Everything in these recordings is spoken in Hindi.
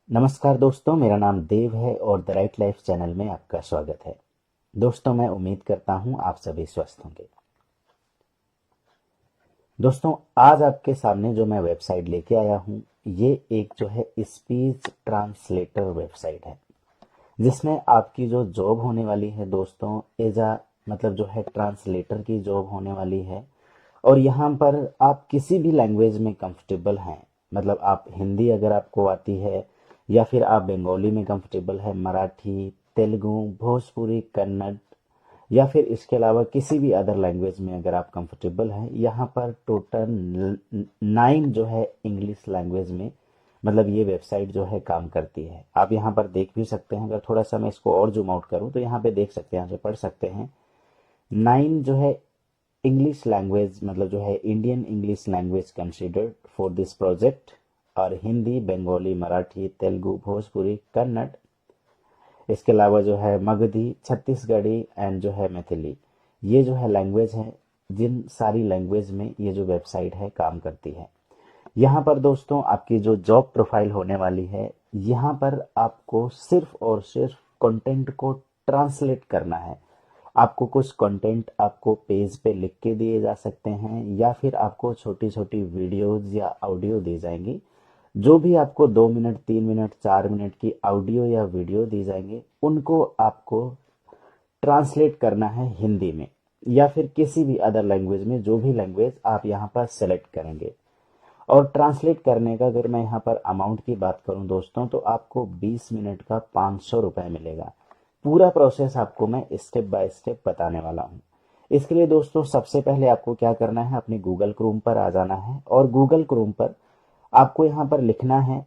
नमस्कार दोस्तों, मेरा नाम देव है और द राइट लाइफ चैनल में आपका स्वागत है। दोस्तों, मैं उम्मीद करता हूं आप सभी स्वस्थ होंगे। दोस्तों, आज आपके सामने जो मैं वेबसाइट लेके आया हूं, ये एक जो है स्पीच ट्रांसलेटर वेबसाइट है, जिसमें आपकी जो जॉब होने वाली है दोस्तों, एज आ मतलब जो है ट्रांसलेटर की जॉब होने वाली है। और यहाँ पर आप किसी भी लैंग्वेज में कंफर्टेबल हैं, मतलब आप हिंदी अगर आपको आती है, या फिर आप बंगाली में कंफर्टेबल है, मराठी, तेलुगु, भोजपुरी, कन्नड़, या फिर इसके अलावा किसी भी अदर लैंग्वेज में अगर आप कंफर्टेबल हैं, यहाँ पर टोटल 9 जो है इंग्लिश लैंग्वेज में मतलब ये वेबसाइट जो है काम करती है। आप यहाँ पर देख भी सकते हैं, अगर थोड़ा सा मैं इसको और जूम आउट करूँ तो यहाँ पे देख सकते हैं, यहाँ से पढ़ सकते हैं। 9 जो है इंग्लिश लैंग्वेज मतलब जो है Indian English language considered for this project, और हिंदी, बंगाली, मराठी, तेलुगु, भोजपुरी, कन्नड़, इसके अलावा जो है मगधी, छत्तीसगढ़ी एंड जो है मैथिली, ये जो है लैंग्वेज है, जिन सारी लैंग्वेज में ये जो वेबसाइट है काम करती है। यहाँ पर दोस्तों आपकी जो जॉब प्रोफाइल होने वाली है, यहाँ पर आपको सिर्फ और सिर्फ कंटेंट को ट्रांसलेट करना है। आपको कुछ कंटेंट आपको पेज पे लिख के दिए जा सकते हैं, या फिर आपको छोटी छोटी वीडियोज या ऑडियो दी जाएंगी। जो भी आपको 2 मिनट, 3 मिनट, 4 मिनट की ऑडियो या वीडियो दी जाएंगे, उनको आपको ट्रांसलेट करना है हिंदी में, या फिर किसी भी अदर लैंग्वेज में, जो भी लैंग्वेज आप यहाँ पर सेलेक्ट करेंगे। और ट्रांसलेट करने का अगर मैं यहाँ पर अमाउंट की बात करूँ दोस्तों, तो आपको 20 मिनट का 500 रुपये मिलेगा। पूरा प्रोसेस आपको मैं स्टेप बाय स्टेप बताने वाला हूँ। इसके लिए दोस्तों सबसे पहले आपको क्या करना है, अपने गूगल क्रोम पर आ जाना है, और गूगल क्रोम पर आपको यहाँ पर लिखना है,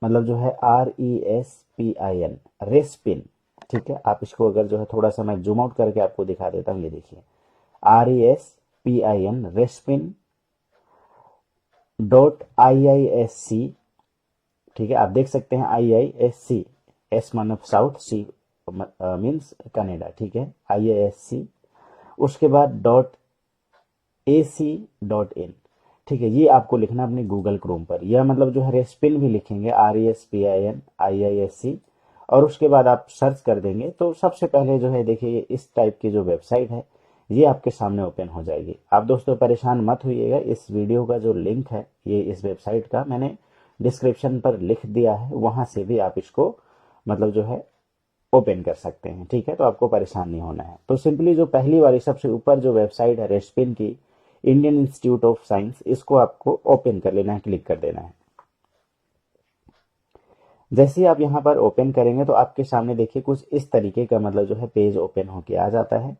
मतलब जो है RESPIN, रेस्पिन। ठीक है, आप इसको अगर जो है थोड़ा सा मैं जूम आउट करके आपको दिखा देता हूँ, ये देखिए RESPIN, रेस्पिन .IISC। ठीक है, आप देख सकते हैं IISC, एस मानव साउथ, सी मीन्स कनाडा। ठीक है, IISC, उसके बाद .AC.in। ठीक है, ये आपको लिखना अपने गूगल क्रोम पर, या मतलब जो है रेस्पिन भी लिखेंगे, RESPIN IISC, और उसके बाद आप सर्च कर देंगे तो सबसे पहले जो है देखिए इस टाइप की जो वेबसाइट है, ये आपके सामने ओपन हो जाएगी। आप दोस्तों परेशान मत होइएगा, इस वीडियो का जो लिंक है ये इस वेबसाइट का मैंने डिस्क्रिप्शन पर लिख दिया है, वहां से भी आप इसको मतलब जो है ओपन कर सकते हैं। ठीक है, तो आपको परेशान नहीं होना है। तो सिंपली जो पहली वाली सबसे ऊपर जो वेबसाइट है रेस्पिन की, इंडियन इंस्टीट्यूट ऑफ साइंस, इसको आपको ओपन कर लेना है, क्लिक कर देना है। जैसे ही आप यहाँ पर ओपन करेंगे तो आपके सामने देखिए कुछ इस तरीके का मतलब जो है पेज ओपन होके आ जाता है।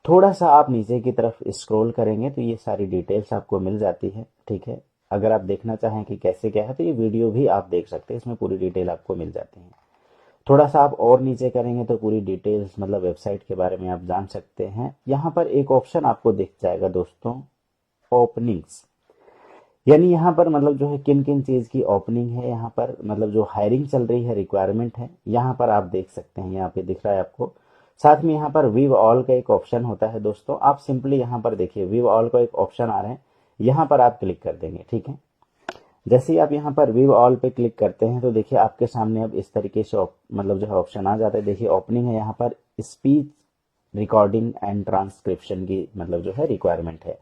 थोड़ा सा आप नीचे की तरफ स्क्रॉल करेंगे तो ये सारी डिटेल्स आपको मिल जाती है। ठीक है, अगर आप देखना चाहें कि कैसे क्या है तो ये वीडियो भी आप देख सकते हैं, इसमें पूरी डिटेल आपको मिल जाती है। थोड़ा सा आप और नीचे करेंगे तो पूरी डिटेल्स मतलब वेबसाइट के बारे में आप जान सकते हैं। यहाँ पर एक ऑप्शन आपको दिख जाएगा दोस्तों, ओपनिंग्स। यानी यहाँ पर मतलब जो है किन किन चीज की ओपनिंग है, यहाँ पर मतलब जो हायरिंग चल रही है, रिक्वायरमेंट है, यहाँ पर आप देख सकते हैं, यहाँ पे दिख रहा है आपको। साथ में यहाँ पर व्यू ऑल का एक ऑप्शन होता है दोस्तों, आप सिंपली यहाँ पर देखिए व्यू ऑल का एक ऑप्शन आ रहा है, यहाँ पर आप क्लिक कर देंगे। ठीक है, जैसे ही आप यहाँ पर व्यू ऑल पे क्लिक करते हैं तो देखिए आपके सामने अब इस तरीके से मतलब जो है ऑप्शन आ जाता है। देखिए ओपनिंग है, यहाँ पर स्पीच रिकॉर्डिंग एंड ट्रांसक्रिप्शन की मतलब जो है रिक्वायरमेंट है।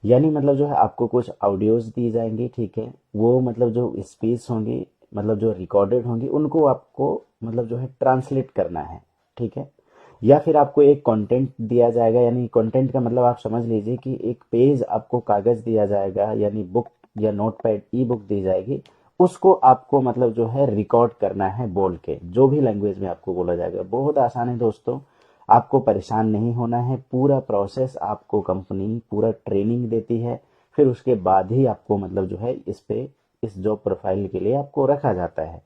यानी मतलब जो है आपको कुछ ऑडियोज दी जाएंगी। ठीक है, वो मतलब जो स्पीच होंगी, मतलब जो रिकॉर्डेड होंगी, उनको आपको मतलब जो है ट्रांसलेट करना है। ठीक है, या फिर आपको एक कंटेंट दिया जाएगा, यानी कंटेंट का मतलब आप समझ लीजिए कि एक पेज आपको कागज दिया जाएगा, यानी बुक या नोटपैड, ई बुक दी जाएगी, उसको आपको मतलब जो है रिकॉर्ड करना है बोल के, जो भी लैंग्वेज में आपको बोला जाएगा। बहुत आसान है दोस्तों, आपको परेशान नहीं होना है। पूरा प्रोसेस आपको कंपनी पूरा ट्रेनिंग देती है, फिर उसके बाद ही आपको मतलब जो है इस पे इस जॉब प्रोफाइल के लिए आपको रखा जाता है।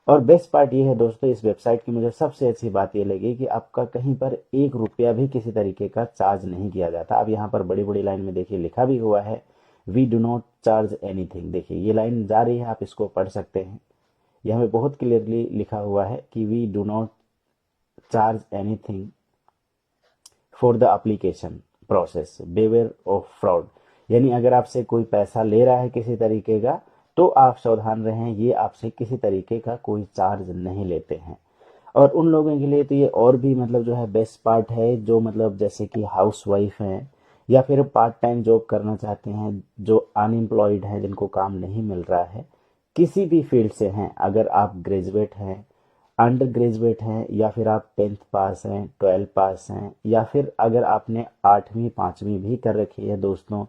और बेस्ट पार्ट ये है दोस्तों, इस वेबसाइट की मुझे सबसे अच्छी बात ये लगी कि आपका कहीं पर 1 रुपया भी किसी तरीके का चार्ज नहीं किया जाता। अब यहाँ पर बड़ी बड़ी लाइन में देखिए लिखा भी हुआ है, we do not charge anything. देखिए ये लाइन जा रही है, आप इसको पढ़ सकते हैं। यहाँ पे बहुत क्लियरली लिखा हुआ है कि we do not charge anything for the application process, beware of fraud. यानी अगर आपसे कोई पैसा ले रहा है किसी तरीके का, तो आप सावधान रहें, ये आपसे किसी तरीके का कोई चार्ज नहीं लेते हैं। और उन लोगों के लिए तो ये और भी मतलब जो है बेस्ट पार्ट है, जो मतलब जैसे कि हाउस वाइफ हैं या फिर पार्ट टाइम जॉब करना चाहते हैं, जो अनएम्प्लॉयड हैं, जिनको काम नहीं मिल रहा है, किसी भी फील्ड से हैं, अगर आप ग्रेजुएट हैं, अंडर ग्रेजुएट हैं, या फिर आप 10th पास हैं, 12 पास हैं, या फिर अगर आपने 8वीं 5वीं भी कर रखी है दोस्तों,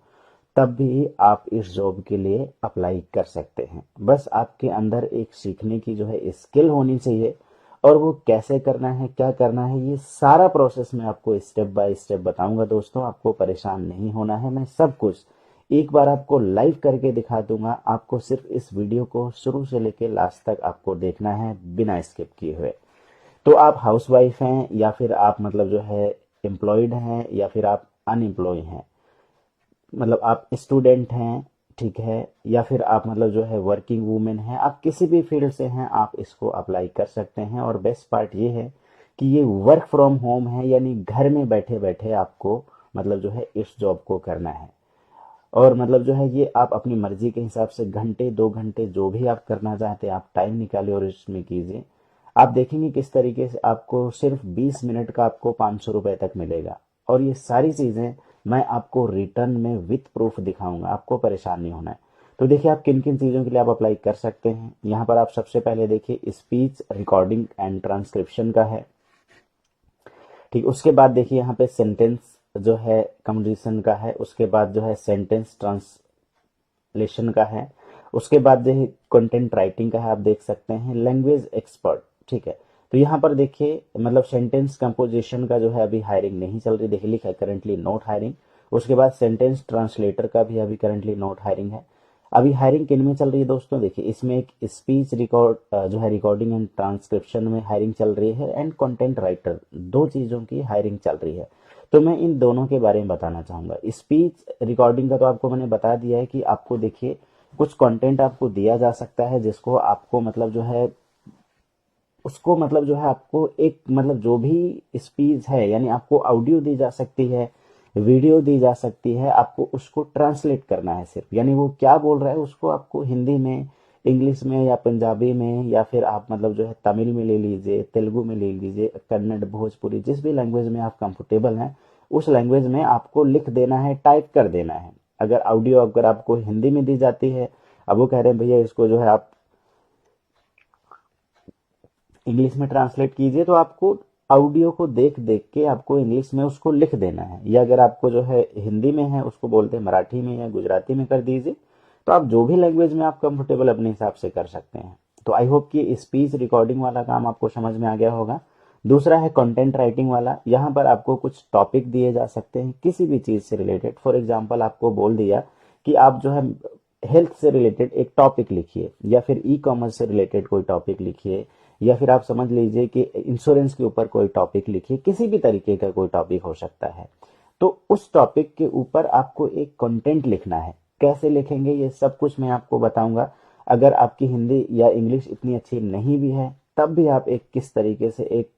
तब भी आप इस जॉब के लिए अप्लाई कर सकते हैं। बस आपके अंदर एक सीखने की जो है स्किल होनी चाहिए, और वो कैसे करना है, क्या करना है, ये सारा प्रोसेस मैं आपको स्टेप बाय स्टेप बताऊंगा दोस्तों। आपको परेशान नहीं होना है, मैं सब कुछ एक बार आपको लाइव करके दिखा दूंगा। आपको सिर्फ इस वीडियो को शुरू से लेकर लास्ट तक आपको देखना है बिना स्किप किए हुए। तो आप हाउसवाइफ हैं, या फिर आप मतलब जो है एम्प्लॉयड हैं, या फिर आप अनएम्प्लॉय हैं, मतलब आप स्टूडेंट हैं, ठीक है, या फिर आप मतलब जो है वर्किंग वूमेन हैं, आप किसी भी फील्ड से हैं, आप इसको अप्लाई कर सकते हैं। और बेस्ट पार्ट ये है कि ये वर्क फ्रॉम होम है, यानी घर में बैठे बैठे आपको मतलब जो है इस जॉब को करना है। और मतलब जो है ये आप अपनी मर्जी के हिसाब से घंटे 2 घंटे जो भी आप करना चाहते हैं, आप टाइम निकालिए और इसमें कीजिए। आप देखेंगे किस तरीके से आपको सिर्फ 20 मिनट का आपको 500 रुपए तक मिलेगा। और ये सारी चीजें मैं आपको रिटर्न में विथ प्रूफ दिखाऊंगा, आपको परेशान नहीं होना है। तो देखिए आप किन किन चीजों के लिए आप अप्लाई कर सकते हैं। यहाँ पर आप सबसे पहले देखिए स्पीच रिकॉर्डिंग एंड ट्रांसक्रिप्शन का है, ठीक। उसके बाद देखिए यहाँ पे सेंटेंस जो है कम्युनिकेशन का है, उसके बाद जो है सेंटेंस ट्रांसलेशन का है, उसके बाद जो है कंटेंट राइटिंग का है, आप देख सकते हैं लैंग्वेज एक्सपर्ट, ठीक है। तो यहाँ पर देखिए मतलब सेंटेंस कंपोजिशन का जो है अभी हायरिंग नहीं चल रही, देखिए लिखा है करंटली नॉट हायरिंग। उसके बाद सेंटेंस ट्रांसलेटर का भी अभी करंटली नॉट हायरिंग है। अभी हायरिंग किन में चल रही है दोस्तों, देखिए इसमें एक स्पीच रिकॉर्ड जो है रिकॉर्डिंग एंड ट्रांसक्रिप्शन में हायरिंग चल रही है, एंड कंटेंट राइटर, दो चीजों की हायरिंग चल रही है। तो मैं इन दोनों के बारे में बताना चाहूंगा। स्पीच रिकॉर्डिंग का तो आपको मैंने बता दिया है कि आपको देखिए कुछ कंटेंट आपको दिया जा सकता है, जिसको आपको मतलब जो है उसको मतलब जो है आपको एक मतलब जो भी स्पीच है, यानी आपको ऑडियो दी जा सकती है, वीडियो दी जा सकती है, आपको उसको ट्रांसलेट करना है सिर्फ, यानी वो क्या बोल रहा है उसको आपको हिंदी में, इंग्लिश में, या पंजाबी में, या फिर आप मतलब जो है तमिल में ले लीजिए, तेलुगु में ले लीजिए, कन्नड़, भोजपुरी, जिस भी लैंग्वेज में आप कंफर्टेबल हैं उस लैंग्वेज में आपको लिख देना है, टाइप कर देना है। अगर ऑडियो अगर आपको हिंदी में दी जाती है, अब वो कह रहे हैं भैया इसको जो है आप इंग्लिश में ट्रांसलेट कीजिए, तो आपको ऑडियो को देख देख के आपको इंग्लिश में उसको लिख देना है। या अगर आपको जो है हिंदी में है उसको बोलते हैं मराठी में या गुजराती में कर दीजिए। तो आप जो भी लैंग्वेज में आप कंफर्टेबल अपने हिसाब से कर सकते हैं। तो आई होप कि स्पीच रिकॉर्डिंग वाला काम आपको समझ में आ गया होगा। दूसरा है कंटेंट राइटिंग वाला। यहाँ पर आपको कुछ टॉपिक दिए जा सकते हैं किसी भी चीज से रिलेटेड। फॉर एग्जाम्पल आपको बोल दिया कि आप जो है हेल्थ से रिलेटेड एक टॉपिक लिखिए, या फिर ई कॉमर्स से रिलेटेड कोई टॉपिक लिखिए, या फिर आप समझ लीजिए कि इंश्योरेंस के ऊपर कोई टॉपिक लिखिए, किसी भी तरीके का कोई टॉपिक हो सकता है। तो उस टॉपिक के ऊपर आपको एक कंटेंट लिखना है। कैसे लिखेंगे ये सब कुछ मैं आपको बताऊंगा। अगर आपकी हिंदी या इंग्लिश इतनी अच्छी नहीं भी है, तब भी आप एक किस तरीके से एक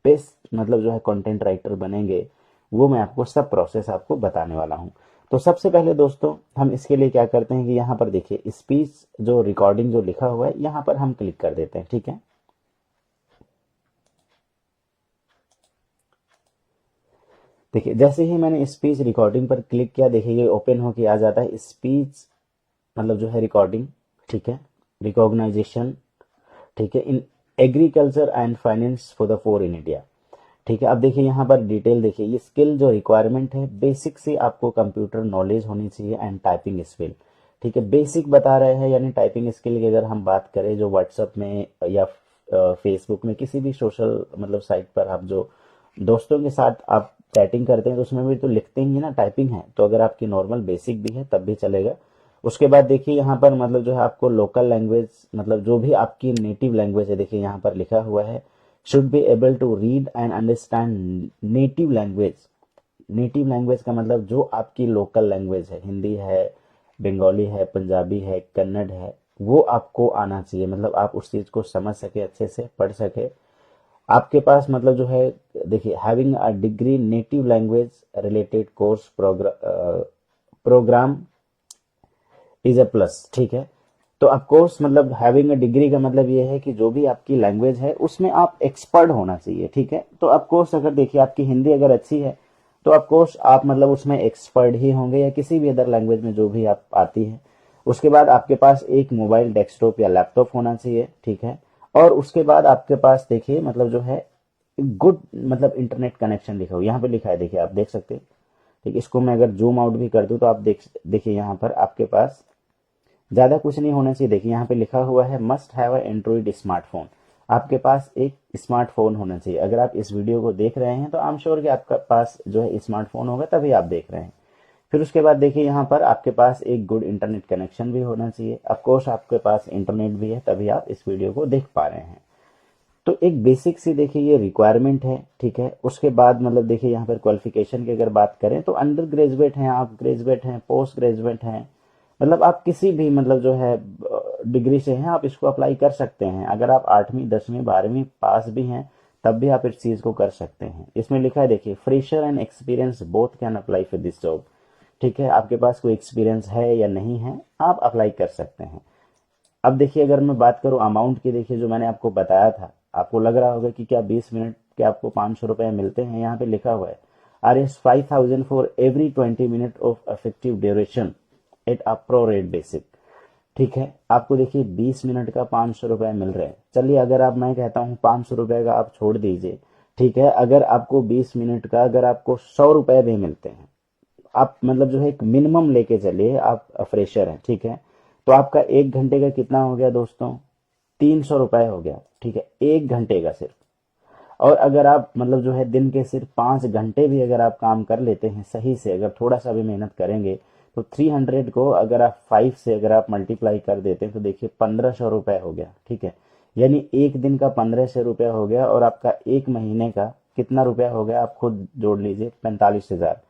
बेस्ट मतलब जो है कंटेंट राइटर बनेंगे, वो मैं आपको सब प्रोसेस आपको बताने वाला हूँ। तो सबसे पहले दोस्तों हम इसके लिए क्या करते हैं कि यहाँ पर देखिए स्पीच जो रिकॉर्डिंग जो लिखा हुआ है, यहाँ पर हम क्लिक कर देते हैं, ठीक है। देखिए जैसे ही मैंने स्पीच रिकॉर्डिंग पर क्लिक किया, देखिए ये ओपन होके आ जाता है स्पीच मतलब जो है रिकॉर्डिंग, ठीक है, रिकॉग्नाइजेशन, ठीक है, in agriculture and finance for the poor in India, ठीक है। अब देखिए यहाँ पर डिटेल देखिए, ये स्किल जो रिक्वायरमेंट है, बेसिक से आपको कंप्यूटर नॉलेज होनी चाहिए एंड टाइपिंग स्किल, ठीक है। बेसिक बता रहे हैं, यानी टाइपिंग स्किल की अगर हम बात करें, जो व्हाट्सएप में या फेसबुक में किसी भी सोशल मतलब साइट पर आप जो दोस्तों के साथ आप चैटिंग करते हैं, तो उसमें भी तो लिखते ही ना, टाइपिंग है। तो अगर आपकी नॉर्मल बेसिक भी है तब भी चलेगा। उसके बाद देखिए यहाँ पर मतलब जो है आपको लोकल लैंग्वेज मतलब जो भी आपकी नेटिव लैंग्वेज है, देखिए यहाँ पर लिखा हुआ है should be able to read and understand native language. Native language का मतलब जो आपकी लोकल लैंग्वेज है, हिंदी है, बंगाली है, पंजाबी है, कन्नड़ है, वो आपको आना चाहिए। मतलब आप उस चीज को समझ सके, अच्छे से पढ़ सके। आपके पास मतलब जो है देखिए having a degree native language related course programme is a plus, ठीक है। तो ऑफकोर्स मतलब हैविंग अ डिग्री का मतलब ये है कि जो भी आपकी लैंग्वेज है उसमें आप एक्सपर्ट होना चाहिए, ठीक है। तो ऑफकोर्स अगर देखिए आपकी हिंदी अगर अच्छी है तो ऑफकोर्स आप मतलब उसमें एक्सपर्ट ही होंगे, या किसी भी अदर लैंग्वेज में जो भी आप आती है। उसके बाद आपके पास एक मोबाइल डेस्कटॉप या लैपटॉप होना चाहिए, ठीक है। और उसके बाद आपके पास देखिए मतलब जो है गुड मतलब इंटरनेट कनेक्शन लिखा हो, यहाँ पे लिखा है, देखिए आप देख सकते हैं। ठीक, इसको मैं अगर जूम आउट भी कर दूं तो आप देखिए यहाँ पर आपके पास ज्यादा कुछ नहीं होना चाहिए। देखिए यहाँ पे लिखा हुआ है must have a Android smartphone. आपके पास एक स्मार्टफोन होना चाहिए। अगर आप इस वीडियो को देख रहे हैं तो आई एम श्योर कि आपके पास जो है स्मार्टफोन होगा, तभी आप देख रहे हैं। फिर उसके बाद देखिए यहाँ पर आपके पास एक गुड इंटरनेट कनेक्शन भी होना चाहिए। ऑफकोर्स आपके पास इंटरनेट भी है, तभी आप इस वीडियो को देख पा रहे हैं। तो एक बेसिक सी देखिए ये रिक्वायरमेंट है, ठीक है। उसके बाद मतलब देखिए यहाँ पर क्वालिफिकेशन की अगर बात करें तो अंडर ग्रेजुएट हैं आप, ग्रेजुएट हैं, पोस्ट ग्रेजुएट हैं, मतलब आप किसी भी मतलब जो है डिग्री से हैं, आप इसको अप्लाई कर सकते हैं। अगर आप 8वीं 10वीं 12वीं पास भी हैं तब भी आप इस चीज को कर सकते हैं। इसमें लिखा है देखिए fresher and experience both can apply for this job. ठीक है, आपके पास कोई एक्सपीरियंस है या नहीं है, आप अप्लाई कर सकते हैं। अब देखिए अगर मैं बात करूं अमाउंट की, देखिए जो मैंने आपको बताया था, आपको लग रहा होगा कि क्या 20 मिनट के आपको 500 रुपए मिलते हैं। यहाँ पे लिखा हुआ है RS 5000 for every 20 minute of effective duration at a prorate basic. ठीक है, आपको देखिए 20 मिनट का 500 रुपए मिल रहे हैं। चलिए अगर आप, मैं कहता हूँ 500 रुपए का आप छोड़ दीजिए, ठीक है। अगर आपको 20 मिनट का अगर आपको 100 रुपए भी मिलते हैं, आप मतलब जो है एक मिनिमम लेके चलिए, आप फ्रेशर हैं, ठीक है। तो आपका 1 घंटे का कितना हो गया दोस्तों, 300 रुपए हो गया, ठीक है, 1 घंटे का सिर्फ। और अगर आप मतलब जो है दिन के सिर्फ 5 घंटे भी अगर आप काम कर लेते हैं सही से, अगर थोड़ा सा भी मेहनत करेंगे, तो 300 को अगर आप 5 से अगर आप मल्टीप्लाई कर देते हैं तो देखिए 1500 रुपए हो गया, ठीक है। यानी एक दिन का 1500 रुपया हो गया, और आपका एक महीने का कितना रुपया हो गया, आप खुद जोड़ लीजिए, 45,000।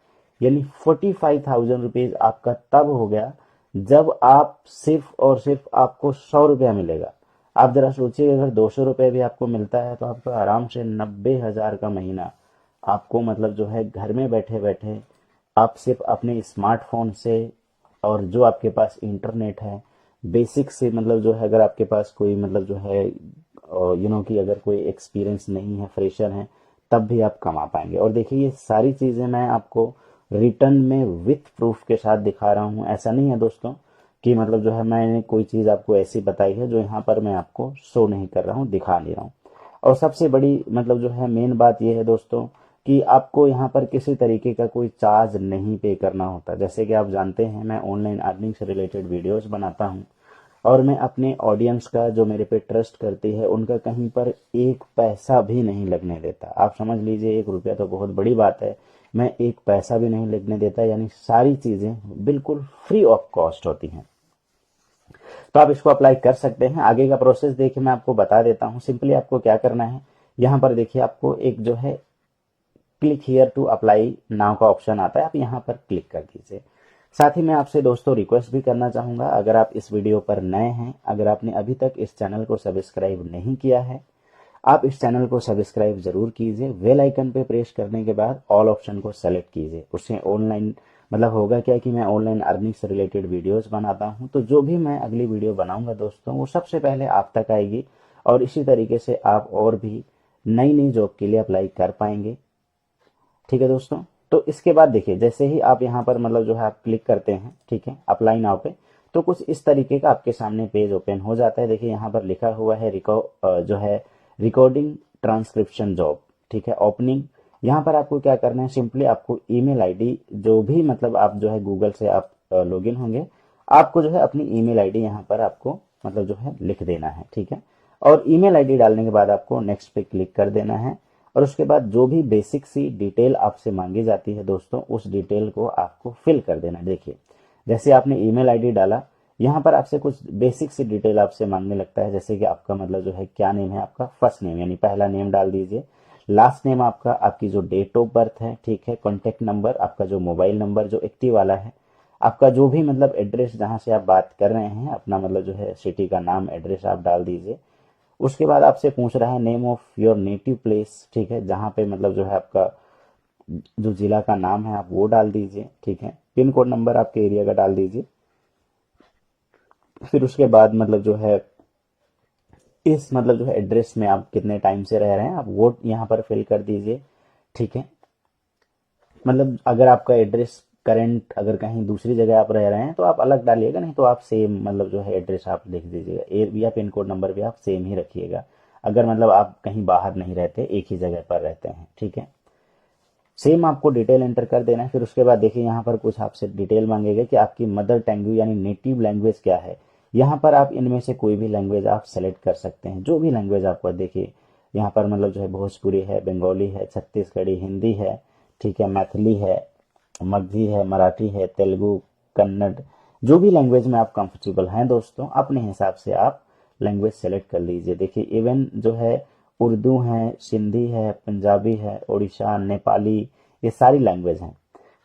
यानी 45,000 रुपीज आपका तब हो गया जब आप सिर्फ और सिर्फ आपको 100 रुपया मिलेगा। आप जरा सोचिए अगर 200 रुपये भी आपको मिलता है तो आपको आराम से 90,000 का महीना आपको मतलब जो है घर में बैठे बैठे आप सिर्फ अपने स्मार्टफोन से, और जो आपके पास इंटरनेट है बेसिक से, मतलब जो है अगर आपके पास कोई मतलब जो है कि अगर कोई एक्सपीरियंस नहीं है, फ्रेशर हैं, तब भी आप कमा पाएंगे। और देखिए ये सारी चीज़ें मैं आपको रिटर्न में विथ प्रूफ के साथ दिखा रहा हूँ। ऐसा नहीं है दोस्तों कि मतलब जो है मैंने कोई चीज़ आपको ऐसी बताई है जो यहाँ पर मैं आपको शो नहीं कर रहा हूँ, दिखा नहीं रहा हूँ। और सबसे बड़ी मतलब जो है मेन बात यह है दोस्तों कि आपको यहाँ पर किसी तरीके का कोई चार्ज नहीं पे करना होता। जैसे कि आप जानते हैं मैं ऑनलाइन अर्निंग से रिलेटेड वीडियोस बनाता हूँ, और मैं अपने ऑडियंस का जो मेरे पे ट्रस्ट करती है उनका कहीं पर एक पैसा भी नहीं लगने देता। आप समझ लीजिए 1 रुपया तो बहुत बड़ी बात है, मैं एक पैसा भी नहीं लगने देता। यानी सारी चीज़ें बिल्कुल फ्री ऑफ कॉस्ट होती हैं। तो आप इसको अप्लाई कर सकते हैं। आगे का प्रोसेस देखिए मैं आपको बता देता हूँ। सिंपली आपको क्या करना है, यहाँ पर देखिए आपको एक जो है click here to apply now का ऑप्शन आता है, आप यहाँ पर क्लिक कर दीजिए। साथ ही मैं आपसे दोस्तों रिक्वेस्ट भी करना चाहूँगा, अगर आप इस वीडियो पर नए हैं, अगर आपने अभी तक इस चैनल को सब्सक्राइब नहीं किया है, आप इस चैनल को सब्सक्राइब जरूर कीजिए। बेल आइकन पे प्रेस करने के बाद ऑल ऑप्शन को सेलेक्ट कीजिए। उससे ऑनलाइन मतलब होगा क्या कि मैं ऑनलाइन अर्निंग से रिलेटेड वीडियोस बनाता हूं, तो जो भी मैं अगली वीडियो बनाऊंगा दोस्तों वो सबसे पहले आप तक आएगी, और इसी तरीके से आप और भी नई नई जॉब के लिए अप्लाई कर पाएंगे। ठीक है दोस्तों, तो इसके बाद देखिए जैसे ही आप यहाँ पर मतलब जो है आप क्लिक करते हैं, ठीक है, अप्लाई नाउ पे, तो कुछ इस तरीके का आपके सामने पेज ओपन हो जाता है। देखिए यहाँ पर लिखा हुआ है जो है रिकॉर्डिंग ट्रांसक्रिप्शन जॉब, ठीक है, ओपनिंग। यहाँ पर आपको क्या करना है, सिंपली आपको ईमेल आईडी जो भी मतलब आप जो है गूगल से आप लॉगिन होंगे, आपको जो है अपनी ईमेल आईडी यहाँ पर आपको मतलब जो है लिख देना है, ठीक है। और ईमेल आईडी डालने के बाद आपको नेक्स्ट पे क्लिक कर देना है, और उसके बाद जो भी बेसिक सी डिटेल आपसे मांगी जाती है दोस्तों, उस डिटेल को आपको फिल कर देना है। देखिए जैसे आपने ईमेल आईडी डाला, यहाँ पर आपसे कुछ बेसिक सी डिटेल आपसे मांगने लगता है, जैसे कि आपका मतलब जो है क्या नेम है, आपका फर्स्ट नेम यानी पहला नेम डाल दीजिए, लास्ट नेम आपका, आपकी जो डेट ऑफ बर्थ है, ठीक है, कॉन्टेक्ट नंबर, आपका जो मोबाइल नंबर जो एक्टिव वाला है, आपका जो भी मतलब एड्रेस जहाँ से आप बात कर रहे हैं, अपना मतलब जो है सिटी का नाम, एड्रेस आप डाल दीजिए। उसके बाद आपसे पूछ रहा है name of your native place, ठीक है, जहाँ पे मतलब जो है आपका जो जिला का नाम है आप वो डाल दीजिए, ठीक है। पिन कोड नंबर आपके एरिया का डाल दीजिए। फिर उसके बाद मतलब जो है इस मतलब जो है एड्रेस में आप कितने टाइम से रह रहे हैं आप वो यहाँ पर फिल कर दीजिए। ठीक है, मतलब अगर आपका एड्रेस करंट अगर कहीं दूसरी जगह आप रह रहे हैं तो आप अलग डालिएगा, नहीं तो आप सेम मतलब जो है एड्रेस आप लिख दीजिएगा। एरिया पिन कोड नंबर भी आप सेम ही रखिएगा, अगर मतलब आप कहीं बाहर नहीं रहते, एक ही जगह पर रहते हैं। ठीक है, सेम आपको डिटेल एंटर कर देना है। फिर उसके बाद देखिए यहाँ पर कुछ आपसे डिटेल मांगेगा कि आपकी मदर टंग यानी नेटिव लैंग्वेज क्या है। यहाँ पर आप इनमें से कोई भी लैंग्वेज आप सेलेक्ट कर सकते हैं, जो भी लैंग्वेज आपको देखिए यहाँ पर मतलब जो है भोजपुरी है, बंगाली है, छत्तीसगढ़ी, हिंदी है, ठीक है, मैथिली है, मगधी है, मराठी है, तेलुगु, कन्नड़, जो भी लैंग्वेज में आप कंफर्टेबल हैं दोस्तों अपने हिसाब से आप लैंग्वेज सेलेक्ट कर लीजिए। देखिए इवन जो है उर्दू है, सिंधी है, पंजाबी है, उड़ीसा, नेपाली, ये सारी लैंग्वेज हैं।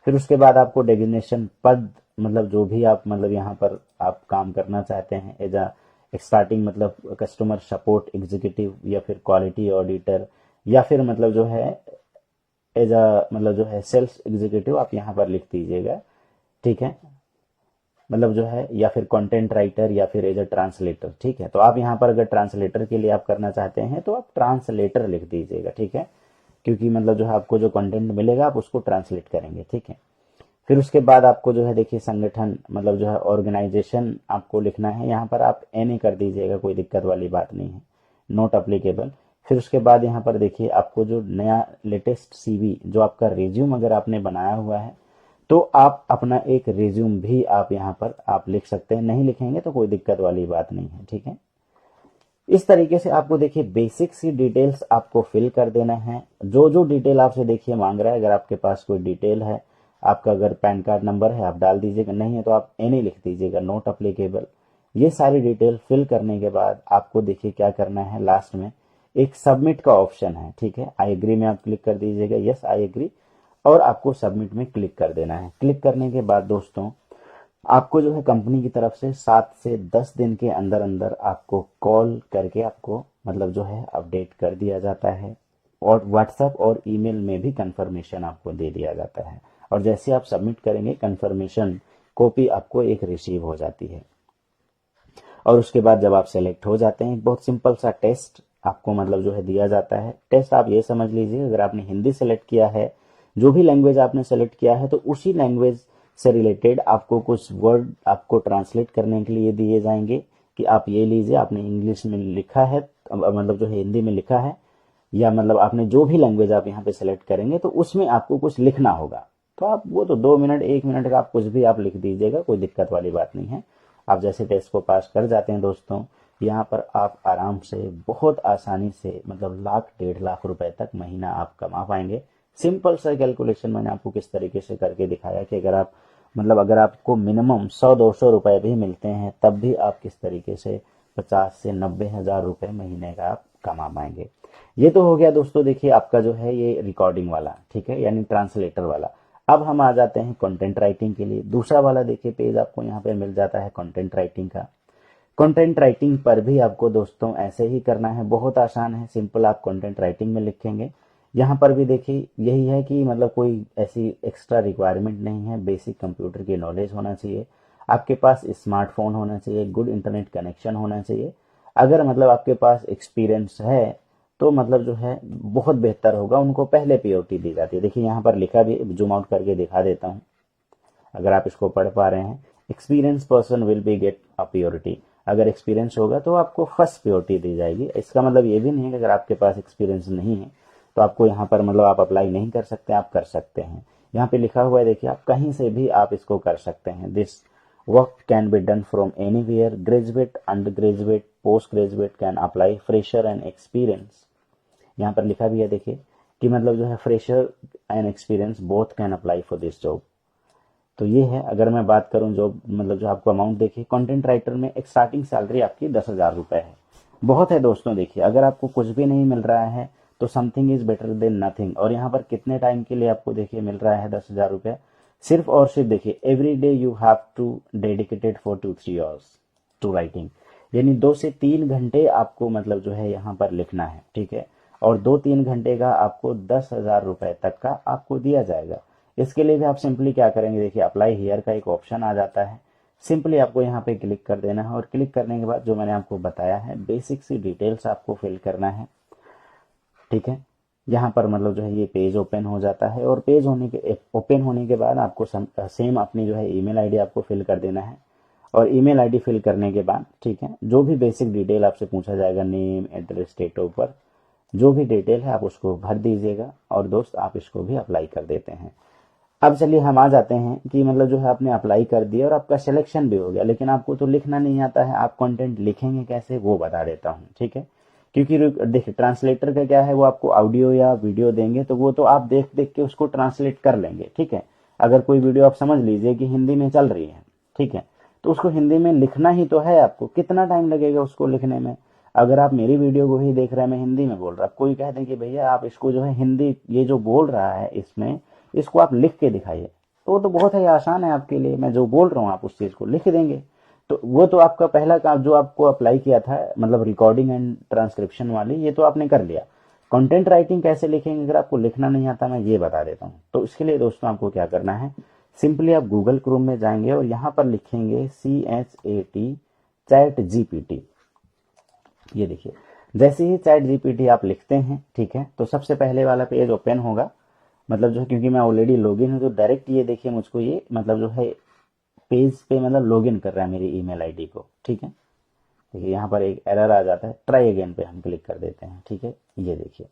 फिर उसके बाद आपको डेजिग्नेशन पद मतलब जो भी आप मतलब यहाँ पर आप काम करना चाहते हैं एज अ स्टार्टिंग मतलब कस्टमर सपोर्ट एग्जीक्यूटिव या फिर क्वालिटी ऑडिटर या फिर मतलब जो है एज अ मतलब जो है सेल्स एग्जीक्यूटिव आप यहाँ पर लिख दीजिएगा। ठीक है, मतलब जो है या फिर कंटेंट राइटर या फिर एज अ ट्रांसलेटर। ठीक है, तो आप यहाँ पर अगर ट्रांसलेटर के लिए आप करना चाहते हैं तो आप ट्रांसलेटर लिख दीजिएगा। ठीक है, क्योंकि मतलब जो है आपको जो कंटेंट मिलेगा आप उसको ट्रांसलेट करेंगे। ठीक है, फिर उसके बाद आपको जो है देखिए संगठन मतलब जो है ऑर्गेनाइजेशन आपको लिखना है, यहाँ पर आप एन कर दीजिएगा, कोई दिक्कत वाली बात नहीं है, नॉट अप्लीकेबल। फिर उसके बाद यहाँ पर देखिए आपको जो नया लेटेस्ट सीवी जो आपका रिज्यूम अगर आपने बनाया हुआ है तो आप अपना एक रिज्यूम भी आप यहाँ पर आप लिख सकते हैं, नहीं लिखेंगे तो कोई दिक्कत वाली बात नहीं है। ठीक है, इस तरीके से आपको देखिए बेसिक सी डिटेल्स आपको फिल कर देना है। जो जो डिटेल आपसे देखिए मांग रहा है, अगर आपके पास कोई डिटेल है, आपका अगर पैन कार्ड नंबर है आप डाल दीजिएगा, नहीं है तो आप एनी लिख दीजिएगा, नॉट अप्लीकेबल। ये सारी डिटेल फिल करने के बाद आपको देखिए क्या करना है, लास्ट में एक सबमिट का ऑप्शन है। ठीक है, आई एग्री में आप क्लिक कर दीजिएगा, यस आई एग्री, और आपको सबमिट में क्लिक कर देना है। क्लिक करने के बाद दोस्तों आपको जो है कंपनी की तरफ से 7 से 10 दिन के अंदर अंदर आपको कॉल करके आपको मतलब जो है अपडेट कर दिया जाता है, और व्हाट्सएप और ईमेल में भी कंफर्मेशन आपको दे दिया जाता है। और जैसे आप सबमिट करेंगे कंफर्मेशन कॉपी आपको एक रिसीव हो जाती है। और उसके बाद जब आप सेलेक्ट हो जाते हैं, बहुत सिंपल सा टेस्ट आपको मतलब जो है दिया जाता है। टेस्ट आप ये समझ लीजिए, अगर आपने हिंदी सेलेक्ट किया है, जो भी लैंग्वेज आपने सेलेक्ट किया है, तो उसी लैंग्वेज से रिलेटेड आपको कुछ वर्ड आपको ट्रांसलेट करने के लिए दिए जाएंगे कि आप ये लीजिए, आपने इंग्लिश में लिखा है मतलब जो है हिंदी में लिखा है, या मतलब आपने जो भी लैंग्वेज आप यहाँ पे सेलेक्ट करेंगे तो उसमें आपको कुछ लिखना होगा। तो आप वो तो 2 मिनट 1 मिनट का आप कुछ भी आप लिख दीजिएगा, कोई दिक्कत वाली बात नहीं है। आप जैसे टेस्ट को पास कर जाते हैं दोस्तों, यहाँ पर आप आराम से बहुत आसानी से मतलब 1,00,000 1,50,000 रुपए तक महीना आप कमा पाएंगे। सिंपल सा कैलकुलेशन मैंने आपको किस तरीके से करके दिखाया कि अगर आप मतलब अगर आपको मिनिमम 100-200 रुपए भी मिलते हैं तब भी आप किस तरीके से 50 से 90 हजार रुपए महीने का आप कमा पाएंगे। ये तो हो गया दोस्तों देखिए आपका जो है ये रिकॉर्डिंग वाला, ठीक है, यानी ट्रांसलेटर वाला। अब हम आ जाते हैं कंटेंट राइटिंग के लिए। दूसरा वाला देखिए पेज आपको यहाँ पे मिल जाता है कंटेंट राइटिंग का। कंटेंट राइटिंग पर भी आपको दोस्तों ऐसे ही करना है, बहुत आसान है, सिंपल आप कंटेंट राइटिंग में लिखेंगे। यहाँ पर भी देखिए यही है कि मतलब कोई ऐसी एक्स्ट्रा रिक्वायरमेंट नहीं है, बेसिक कंप्यूटर की नॉलेज होना चाहिए, आपके पास स्मार्टफोन होना चाहिए, गुड इंटरनेट कनेक्शन होना चाहिए। अगर मतलब आपके पास एक्सपीरियंस है तो मतलब जो है बहुत बेहतर होगा, उनको पहले प्रायोरिटी दी जाती है। देखिए यहाँ पर लिखा भी, जूम आउट करके दिखा देता हूँ अगर आप इसको पढ़ पा रहे हैं, experience person will be get a purity. अगर एक्सपीरियंस होगा तो आपको फर्स्ट प्योरिटी दी जाएगी। इसका मतलब ये भी नहीं है कि अगर आपके पास एक्सपीरियंस नहीं है तो आपको यहाँ पर मतलब आप अप्लाई नहीं कर सकते, आप कर सकते हैं। यहाँ पे लिखा हुआ है देखिए, आप कहीं से भी आप इसको कर सकते हैं। This work can be done from anywhere, graduate, under graduate, post graduate can apply, fresher and experience. यहाँ पर लिखा भी है देखिए कि मतलब जो है fresher and experience both can apply for this job. तो ये है, अगर मैं बात करूं जो मतलब जो आपको अमाउंट देखिए कंटेंट राइटर में एक स्टार्टिंग सैलरी आपकी 10,000 रुपए है। बहुत है दोस्तों, देखिए अगर आपको कुछ भी नहीं मिल रहा है तो something is better than nothing. और यहाँ पर कितने टाइम के लिए आपको देखिए मिल रहा है 10,000 रुपये, सिर्फ और सिर्फ देखिए every day you have to dedicated for 2-3 hours to writing, यानी 2 से 3 घंटे आपको मतलब जो है यहाँ पर लिखना है। ठीक है, और 2-3 घंटे का आपको 10,000 रुपए तक का आपको दिया जाएगा। इसके लिए भी आप सिंपली क्या करेंगे, देखिए अप्लाई हियर का एक ऑप्शन आ जाता है, सिंपली आपको यहाँ पे क्लिक कर देना है और क्लिक करने के बाद जो मैंने आपको बताया है बेसिक सी डिटेल्स आपको फिल करना है। ठीक है, यहाँ पर मतलब जो है ये पेज ओपन हो जाता है और पेज ओपन होने के बाद आपको सेम अपनी जो है ईमेल आईडी आपको फिल कर देना है। और ईमेल आईडी फिल करने के बाद ठीक है, जो भी बेसिक डिटेल आपसे पूछा जाएगा, name, address, date of birth, जो भी डिटेल है आप उसको भर दीजिएगा और दोस्त आप इसको भी अप्लाई कर देते हैं। अब चलिए हम आ जाते हैं कि मतलब जो है आपने अप्लाई कर दिया और आपका सिलेक्शन भी हो गया, लेकिन आपको तो लिखना नहीं आता है, आप कंटेंट लिखेंगे कैसे वो बता देता हूँ। ठीक है, क्योंकि देखिए ट्रांसलेटर का क्या है, वो आपको ऑडियो या वीडियो देंगे तो वो तो आप देख देख के उसको ट्रांसलेट कर लेंगे। ठीक है, अगर कोई वीडियो आप समझ लीजिए कि हिंदी में चल रही है, ठीक है, तो उसको हिंदी में लिखना ही तो है आपको, कितना टाइम लगेगा उसको लिखने में। अगर आप मेरी वीडियो को ही देख रहे हैं, मैं हिंदी में बोल रहा, कोई कह दें कि भैया आप इसको जो है हिंदी ये जो बोल रहा है इसमें इसको आप लिख के दिखाइए, तो वो तो बहुत ही आसान है आपके लिए, मैं जो बोल रहा हूँ आप उस चीज को लिख देंगे। तो वो तो आपका पहला काम जो आपको अप्लाई किया था, मतलब रिकॉर्डिंग एंड ट्रांसक्रिप्शन वाली, ये तो आपने कर लिया। कंटेंट राइटिंग कैसे लिखेंगे अगर आपको लिखना नहीं आता, मैं ये बता देता हूँ। तो इसके लिए दोस्तों आपको क्या करना है, सिंपली आप गूगल क्रोम में जाएंगे और यहाँ पर लिखेंगे CHAT चैट जीपीटी। ये देखिए, जैसे ही चैट जीपीटी आप लिखते हैं, ठीक है, तो सबसे पहले वाला पेज ओपन होगा। मतलब जो है, क्योंकि मैं ऑलरेडी लॉगिन हूँ तो डायरेक्ट ये देखिए मुझको ये मतलब जो है पेज पे मतलब लॉगिन कर रहा है मेरी ईमेल आईडी को। ठीक है, देखिए यहाँ पर एक एरर आ जाता है, ट्राई अगेन पे हम क्लिक कर देते हैं। ठीक है, ये देखिए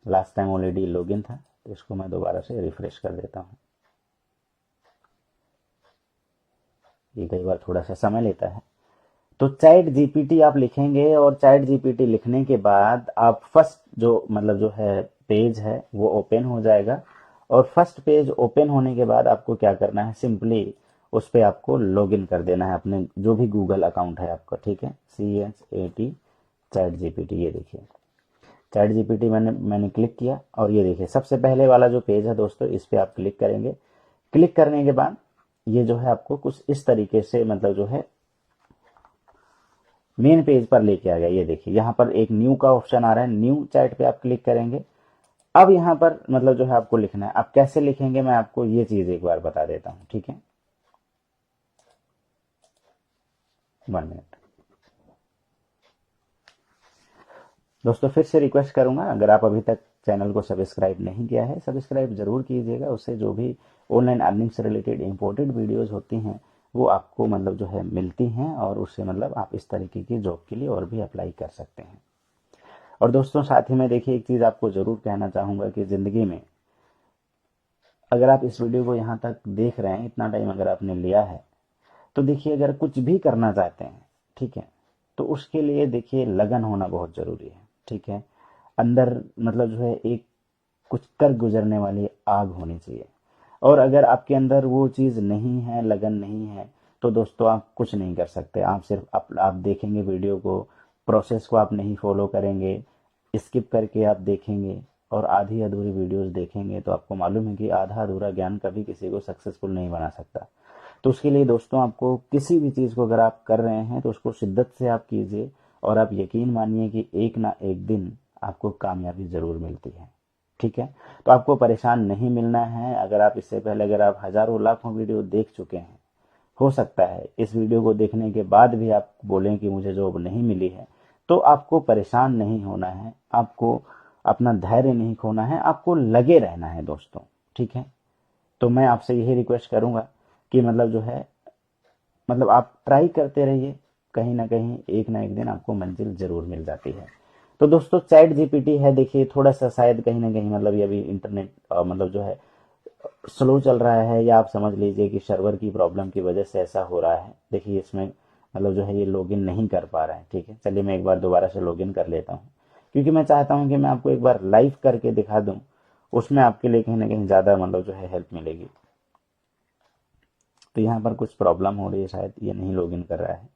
लास्ट टाइम ऑलरेडी लॉगिन था, तो इसको मैं दोबारा से रिफ्रेश कर देता हूँ। ये कई बार थोड़ा सा समय लेता है। तो चैट जीपीटी आप लिखेंगे और चैट जीपीटी लिखने के बाद आप फर्स्ट जो मतलब जो है पेज है वो ओपन हो जाएगा। और फर्स्ट पेज ओपन होने के बाद आपको क्या करना है, सिंपली उस पर आपको लॉगिन कर देना है अपने जो भी गूगल अकाउंट है आपका। ठीक है, CHAT चैट जीपीटी। ये देखिए चैट जीपीटी मैंने क्लिक किया और ये देखिए सबसे पहले वाला जो पेज है दोस्तों, इस पे आप क्लिक करेंगे। क्लिक करने के बाद ये जो है आपको कुछ इस तरीके से मतलब जो है मेन पेज पर लेके आ गया। ये देखिए यहाँ पर एक न्यू का ऑप्शन आ रहा है, न्यू चैट पे आप क्लिक करेंगे। अब यहाँ पर मतलब जो है आपको लिखना है, आप कैसे लिखेंगे मैं आपको ये चीज एक बार बता देता हूँ। ठीक है, 1 मिनट दोस्तों, फिर से रिक्वेस्ट करूंगा, अगर आप अभी तक चैनल को सब्सक्राइब नहीं किया है, सब्सक्राइब जरूर कीजिएगा। उससे जो भी ऑनलाइन अर्निंग से रिलेटेड इंपॉर्टेंट वीडियोस होती हैं वो आपको मतलब जो है मिलती हैं और उससे मतलब आप इस तरीके की जॉब के लिए और भी अप्लाई कर सकते हैं। और दोस्तों साथ ही में देखिए एक चीज़ आपको ज़रूर कहना चाहूँगा कि ज़िंदगी में अगर आप इस वीडियो को यहाँ तक देख रहे हैं, इतना टाइम अगर आपने लिया है, तो देखिए अगर कुछ भी करना चाहते हैं, ठीक है, तो उसके लिए देखिए लगन होना बहुत ज़रूरी है। ठीक है, अंदर मतलब जो है एक कुछ कर गुजरने वाली आग होनी चाहिए। और अगर आपके अंदर वो चीज़ नहीं है, लगन नहीं है, तो दोस्तों आप कुछ नहीं कर सकते। आप सिर्फ आप देखेंगे वीडियो को, प्रोसेस को आप नहीं फॉलो करेंगे, स्किप करके आप देखेंगे और आधी अधूरी वीडियोस देखेंगे, तो आपको मालूम है कि आधा अधूरा ज्ञान कभी किसी को सक्सेसफुल नहीं बना सकता। तो उसके लिए दोस्तों आपको किसी भी चीज़ को अगर आप कर रहे हैं तो उसको शिद्दत से आप कीजिए और आप यकीन मानिए कि एक ना एक दिन आपको कामयाबी ज़रूर मिलती है। ठीक है, तो आपको परेशान नहीं मिलना है। अगर आप इससे पहले अगर आप हज़ारों लाखों वीडियो देख चुके हैं, हो सकता है इस वीडियो को देखने के बाद भी आप बोलें कि मुझे जॉब नहीं मिली है, तो आपको परेशान नहीं होना है, आपको अपना धैर्य नहीं खोना है, आपको लगे रहना है दोस्तों। ठीक है, तो मैं आपसे यही रिक्वेस्ट करूंगा कि मतलब जो है मतलब आप ट्राई करते रहिए, कहीं ना एक दिन आपको मंजिल जरूर मिल जाती है। तो दोस्तों चैट जीपीटी है, देखिए थोड़ा सा शायद कहीं ना कहीं मतलब ये अभी इंटरनेट मतलब जो है स्लो चल रहा है, या आप समझ लीजिए कि सर्वर की प्रॉब्लम की वजह से ऐसा हो रहा है। देखिए इसमें मतलब जो है ये लॉगिन नहीं कर पा रहा है। ठीक है, चलिए मैं एक बार दोबारा से लॉगिन कर लेता हूँ, क्योंकि मैं चाहता हूँ कि मैं आपको एक बार लाइव करके दिखा दूँ, उसमें आपके लिए कहीं ना कहीं ज़्यादा मतलब जो है हेल्प मिलेगी। तो यहाँ पर कुछ प्रॉब्लम हो रही है, शायद ये नहीं लॉगिन कर रहा है।